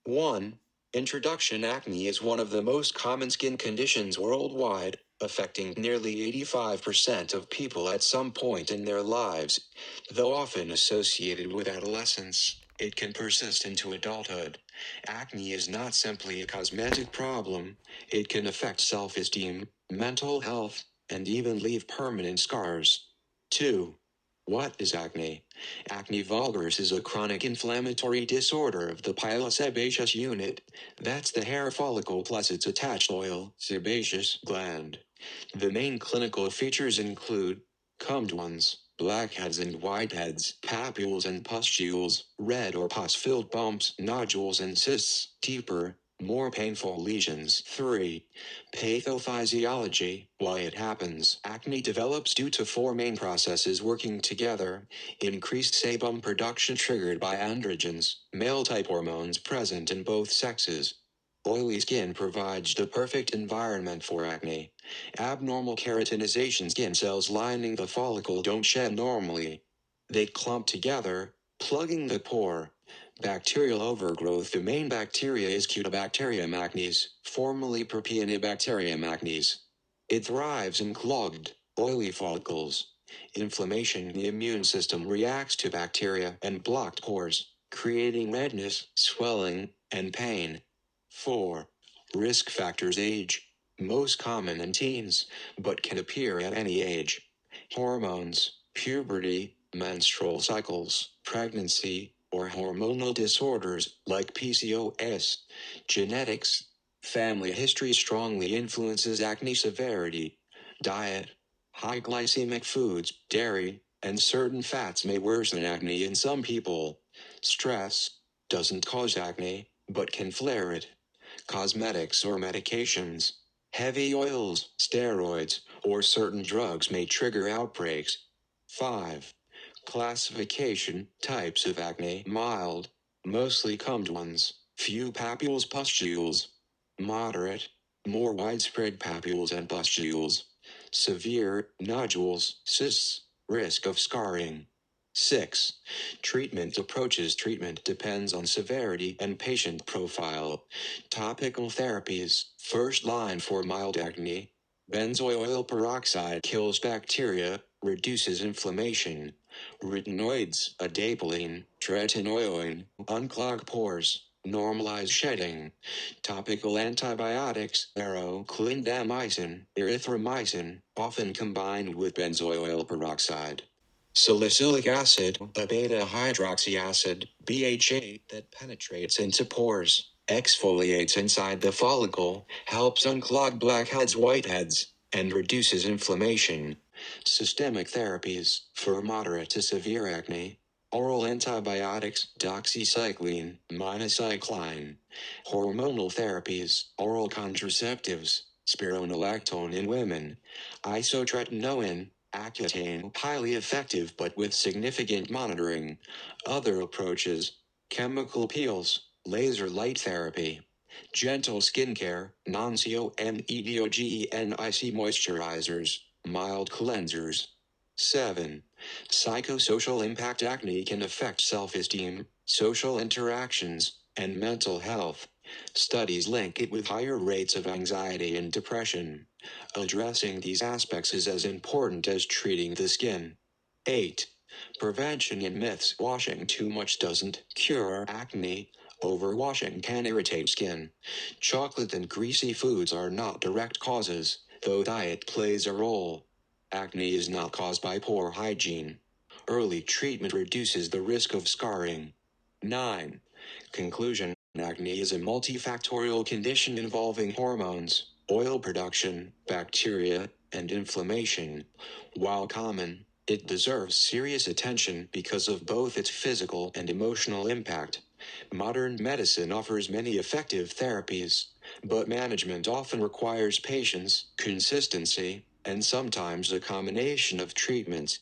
1. Introduction. Acne is one of the most common skin conditions worldwide, affecting nearly 85% of people at some point in their lives. Though often associated with adolescence, it can persist into adulthood. Acne is not simply a cosmetic problem, it can affect self-esteem, mental health, and even leave permanent scars. 2. What is acne? Acne vulgaris is a chronic inflammatory disorder of the pilosebaceous unit. That's the hair follicle plus its attached oil, sebaceous gland. The main clinical features include Comedones, blackheads and whiteheads, papules and pustules, red or pus-filled bumps, nodules and cysts, deeper, more painful lesions. 3. Pathophysiology. Why it happens. Acne develops due to four main processes working together: increased sebum production triggered by androgens, male-type hormones present in both sexes. Oily skin provides the perfect environment for acne. Abnormal keratinization. Skin cells lining the follicle don't shed normally. They clump together, plugging the pore. Bacterial overgrowth. The main bacteria is Cutibacterium acnes, formerly Propionibacterium acnes. It thrives in clogged, oily follicles. Inflammation. The immune system reacts to bacteria and blocked pores, creating redness, swelling, and pain. 4. Risk factors. Age. Most common in teens, but can appear at any age. Hormones, puberty, menstrual cycles, pregnancy, or hormonal disorders like PCOS. Genetics. Family history strongly influences acne severity. Diet. High glycemic foods, dairy, and certain fats may worsen acne in some people. Stress doesn't cause acne, but can flare it. Cosmetics or medications. Heavy oils, steroids, or certain drugs may trigger outbreaks. 5. Classification. Types of acne. Mild, mostly Comedones, few papules, pustules. Moderate, more widespread papules and pustules. Severe, nodules, cysts, risk of scarring. 6. Treatment approaches. Treatment depends on severity and patient profile. Topical therapies. First line for mild acne. Benzoyl peroxide kills bacteria, reduces inflammation. Retinoids, adapalene, tretinoin, unclog pores, normalize shedding. Topical antibiotics. Clindamycin, erythromycin, often combined with benzoyl peroxide. Salicylic acid, a beta-hydroxy acid, BHA, that penetrates into pores, exfoliates inside the follicle, helps unclog blackheads, whiteheads, and reduces inflammation. Systemic therapies. For moderate to severe acne. Oral antibiotics, doxycycline, minocycline. Hormonal therapies. Oral contraceptives, spironolactone in women. Isotretinoin, Accutane, highly effective but with significant monitoring. Other approaches. Chemical peels, laser light therapy. Gentle skincare, non-comedogenic moisturizers, mild cleansers. 7. Psychosocial impact. Acne can affect self-esteem, social interactions, and mental health. Studies link it with higher rates of anxiety and depression. Addressing these aspects is as important as treating the skin. 8. Prevention and myths. Washing too much doesn't cure acne. Overwashing can irritate skin. Chocolate and greasy foods are not direct causes, though diet plays a role. Acne is not caused by poor hygiene. Early treatment reduces the risk of scarring. 9. Conclusion. Acne is a multifactorial condition involving hormones, oil production, bacteria, and inflammation. While common, it deserves serious attention because of both its physical and emotional impact. Modern medicine offers many effective therapies, but management often requires patience, consistency, and sometimes a combination of treatments.